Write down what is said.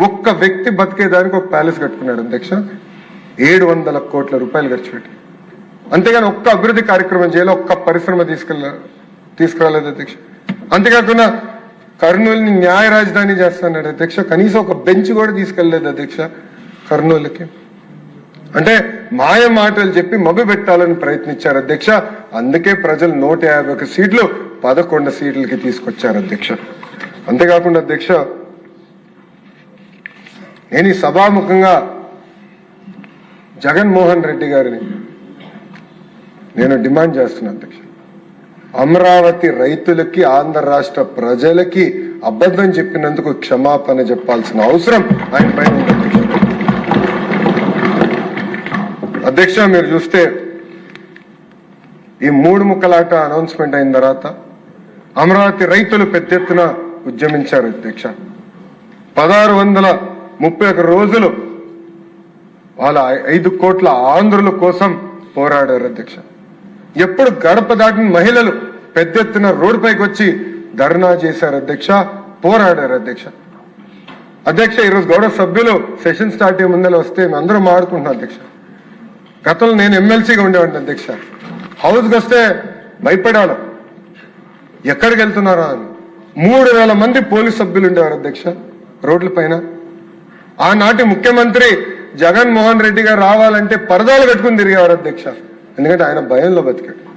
ఒక్క వ్యక్తి బతికేదానికి ఒక ప్యాలెస్ కట్టుకున్నాడు అధ్యక్ష. 700 కోట్ల రూపాయలు ఖర్చు పెట్టి. అంతేగాని ఒక్క అభివృద్ధి కార్యక్రమం చేయాలి, ఒక్క పరిశ్రమ తీసుకురాలేదు అధ్యక్ష. అంతేకాకుండా కర్నూలుని న్యాయ రాజధాని చేస్తున్నాడు అధ్యక్ష. కనీసం ఒక బెంచ్ కూడా తీసుకెళ్లేదు అధ్యక్ష కర్నూలుకి. అంటే మాయ మాటలు చెప్పి మభ్య పెట్టాలని ప్రయత్నించారు అధ్యక్ష. అందుకే ప్రజలు 151 సీట్లు 11 సీట్లకి తీసుకొచ్చారు అధ్యక్ష. అంతేకాకుండా అధ్యక్ష, నేను ఈ సభాముఖంగా జగన్మోహన్ రెడ్డి గారిని నేను డిమాండ్ చేస్తున్నా అధ్యక్ష. అమరావతి రైతులకి, ఆంధ్ర రాష్ట్ర ప్రజలకి అబద్ధం చెప్పినందుకు క్షమాపణ చెప్పాల్సిన అవసరం ఆయన పైన ఉంది అధ్యక్ష. అధ్యక్ష, మీరు చూస్తే ఈ 3 ముక్కలాట అనౌన్స్మెంట్ అయిన తర్వాత అమరావతి రైతులు పెద్ద ఎత్తున ఉద్యమించారు అధ్యక్ష. 1631 రోజులు వాళ్ళ 5 కోట్ల ఆంధ్రుల కోసం పోరాడారు అధ్యక్ష. ఎప్పుడు గడప దాటిన మహిళలు పెద్ద ఎత్తున రోడ్డుపైకి వచ్చి ధర్నా చేశారు అధ్యక్ష, పోరాడారు అధ్యక్ష. అధ్యక్ష, ఈరోజు గౌరవ సభ్యులు సెషన్ స్టార్ట్ అయ్యే ముందర వస్తే అందరూ మాట్లాడుకుంటున్నాం అధ్యక్ష. గతంలో నేను ఎమ్మెల్సీగా ఉండేవాడిని అధ్యక్ష. హౌస్కి వస్తే భయపడాలి, ఎక్కడికి వెళ్తున్నారా అని. 3000 మంది పోలీస్ సభ్యులు ఉండేవారు అధ్యక్ష రోడ్ల పైన. ఆనాటి ముఖ్యమంత్రి జగన్మోహన్ రెడ్డి గారు రావాలంటే పరదాలు కట్టుకుని తిరిగేవారు అధ్యక్ష. ఎందుకంటే ఆయన భయంలో బతికాడు.